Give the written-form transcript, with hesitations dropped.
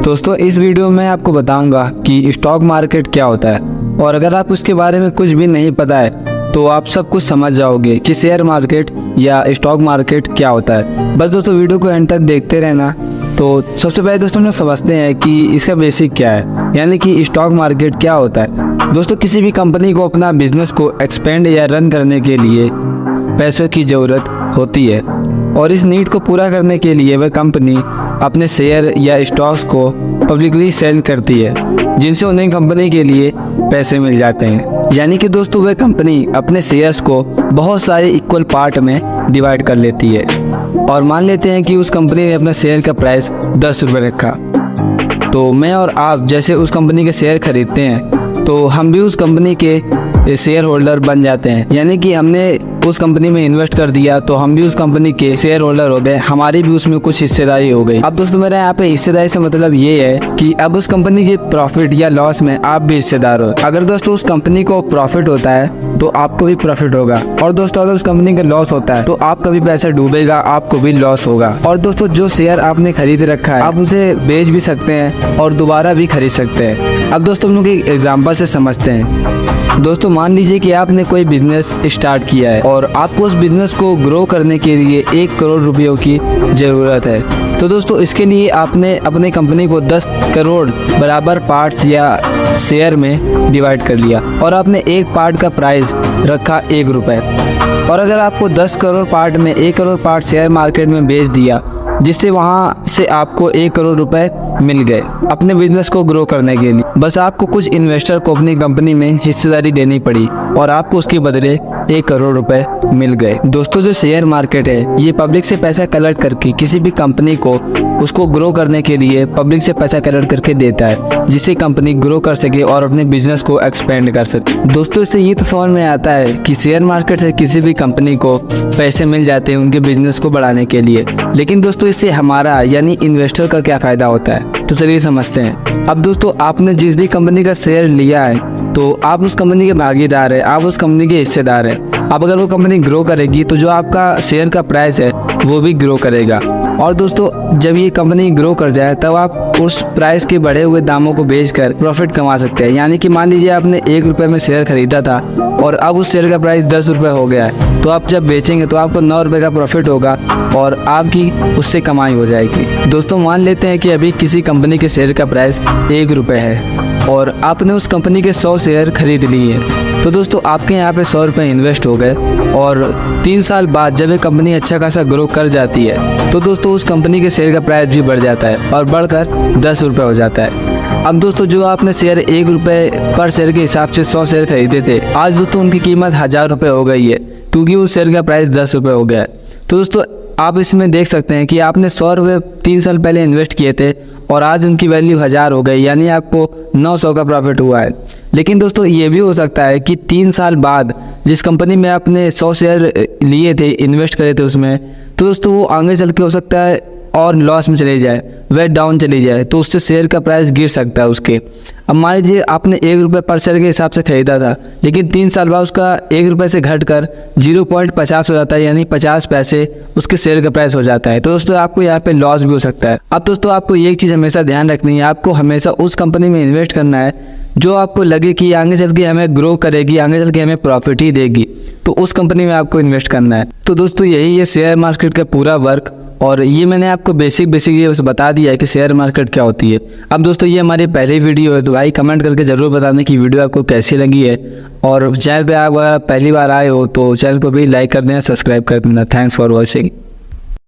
दोस्तों इस वीडियो में आपको बताऊंगा कि स्टॉक मार्केट क्या होता है, और अगर आप उसके बारे में कुछ भी नहीं पता है तो आप सब कुछ समझ जाओगे कि शेयर मार्केट या स्टॉक मार्केट क्या होता है। बस दोस्तों वीडियो को एंड तक देखते रहना। तो सबसे पहले दोस्तों हम लोग समझते हैं कि इसका बेसिक क्या है, यानी कि स्टॉक मार्केट क्या होता है। दोस्तों किसी भी कंपनी को अपना बिजनेस को एक्सपेंड या रन करने के लिए पैसों की ज़रूरत होती है, और इस नीड को पूरा करने के लिए वह कंपनी अपने शेयर या स्टॉक्स को पब्लिकली सेल करती है, जिनसे उन्हें कंपनी के लिए पैसे मिल जाते हैं। यानी कि दोस्तों वह कंपनी अपने शेयर्स को बहुत सारे इक्वल पार्ट में डिवाइड कर लेती है, और मान लेते हैं कि उस कंपनी ने अपना शेयर का प्राइस 10 रुपये रखा। तो मैं और आप जैसे उस कंपनी के शेयर खरीदते हैं तो हम भी उस कंपनी के शेयर होल्डर बन जाते हैं, यानी कि हमने उस कंपनी में इन्वेस्ट कर दिया तो हम भी उस कंपनी के शेयर होल्डर हो गए, हमारी भी उसमें कुछ हिस्सेदारी हो गई। अब दोस्तों मेरा यहाँ पे हिस्सेदारी से मतलब ये है कि अब उस कंपनी के प्रॉफिट या लॉस में आप भी हिस्सेदार हो। अगर दोस्तों उस कंपनी को प्रॉफिट होता है तो आपको भी प्रॉफिट होगा, और दोस्तों अगर उस कंपनी का लॉस होता है तो आपका भी पैसा डूबेगा, आपको भी लॉस होगा। और दोस्तों जो शेयर आपने खरीद रखा है आप उसे बेच भी सकते हैं और दोबारा भी खरीद सकते हैं। अब दोस्तों हम लोग एक एग्जाम्पल से समझते हैं। दोस्तों मान लीजिए कि आपने कोई बिजनेस स्टार्ट किया है और आपको उस बिजनेस को ग्रो करने के लिए 1 करोड़ रुपयों की ज़रूरत है। तो दोस्तों इसके लिए आपने अपनी कंपनी को 10 करोड़ बराबर पार्ट्स या शेयर में डिवाइड कर लिया, और आपने एक पार्ट का प्राइस रखा 1 रुपये। और अगर आपको 10 करोड़ पार्ट में 1 करोड़ पार्ट शेयर मार्केट में बेच दिया, जिससे वहाँ से आपको 1 करोड़ रुपए मिल गए अपने बिजनेस को ग्रो करने के लिए। बस आपको कुछ इन्वेस्टर को अपनी कंपनी में हिस्सेदारी देनी पड़ी और आपको उसके बदले 1 करोड़ रुपए मिल गए। दोस्तों जो शेयर मार्केट है ये पब्लिक से पैसा कलेक्ट करके किसी भी कंपनी को उसको ग्रो करने के लिए पब्लिक से पैसा कलेक्ट करके देता है, जिससे कंपनी ग्रो कर सके और अपने बिजनेस को एक्सपेंड कर सके। दोस्तों इससे ये तो समझ में आता है कि शेयर मार्केट से किसी भी कंपनी को पैसे मिल जाते हैं उनके बिजनेस को बढ़ाने के लिए, लेकिन दोस्तों इससे हमारा यानी इन्वेस्टर का क्या फ़ायदा होता है, तो चलिए समझते हैं। अब दोस्तों आपने जिस भी कंपनी का शेयर लिया है तो आप उस कंपनी के भागीदार हैं, आप उस कंपनी के हिस्सेदार हैं। अब अगर वो कंपनी ग्रो करेगी तो जो आपका शेयर का प्राइस है वो भी ग्रो करेगा, और दोस्तों जब ये कंपनी ग्रो कर जाए तब आप उस प्राइस के बढ़े हुए दामों को बेचकर प्रॉफिट कमा सकते हैं। यानी कि मान लीजिए आपने 1 रुपये में शेयर खरीदा था और अब उस शेयर का प्राइस 10 रुपये हो गया है, तो आप जब बेचेंगे तो आपको 9 रुपये का प्रॉफिट होगा और आपकी उससे कमाई हो जाएगी। दोस्तों मान लेते हैं कि अभी किसी कंपनी के शेयर का प्राइस 1 रुपये है और आपने उस कंपनी के 100 शेयर खरीद लिए हैं। तो दोस्तों आपके यहाँ पे 100 रुपये इन्वेस्ट हो गए, और 3 साल बाद जब ये कंपनी अच्छा खासा ग्रो कर जाती है तो दोस्तों उस कंपनी के शेयर का प्राइस भी बढ़ जाता है और बढ़कर 10 रुपये हो जाता है। अब दोस्तों जो आपने शेयर 1 रुपये पर शेयर के हिसाब से 100 शेयर खरीदे थे, आज दोस्तों उनकी कीमत 1000 रुपये हो गई है, क्योंकि उस शेयर का प्राइस 10 रुपये हो गया है। तो दोस्तों आप इसमें देख सकते हैं कि आपने 100 रुपये 3 साल पहले इन्वेस्ट किए थे और आज उनकी वैल्यू 1000 हो गई, यानी आपको 900 का प्रॉफिट हुआ है। लेकिन दोस्तों ये भी हो सकता है कि 3 साल बाद जिस कंपनी में आपने 100 शेयर लिए थे, इन्वेस्ट करे थे उसमें, तो दोस्तों वो आगे चल के हो सकता है और लॉस में चले जाए, वह डाउन चली जाए, तो उससे शेयर का प्राइस गिर सकता है उसके। अब मान लीजिए आपने 1 रुपये पर शेयर के हिसाब से खरीदा था, लेकिन 3 साल बाद उसका 1 रुपये से घटकर 0.50 हो जाता है, यानी 50 पैसे उसके शेयर का प्राइस हो जाता है। तो दोस्तों आपको यहाँ पे लॉस भी हो सकता है। अब दोस्तों आपको एक चीज़ हमेशा ध्यान रखनी है, आपको हमेशा उस कंपनी में इन्वेस्ट करना है जो आपको लगे कि आगे चल के हमें ग्रो करेगी, आगे चल के हमें प्रॉफिट ही देगी, तो उस कंपनी में आपको इन्वेस्ट करना है। तो दोस्तों यही है शेयर मार्केट का पूरा वर्क, और ये मैंने आपको बेसिक ये बस बता दिया है कि शेयर मार्केट क्या होती है। अब दोस्तों ये हमारी पहली वीडियो है, तो भाई कमेंट करके ज़रूर बताने की वीडियो आपको कैसी लगी है, और चैनल पे आप अगर पहली बार आए हो तो चैनल को भी लाइक कर देना, सब्सक्राइब कर देना। Thanks for watching.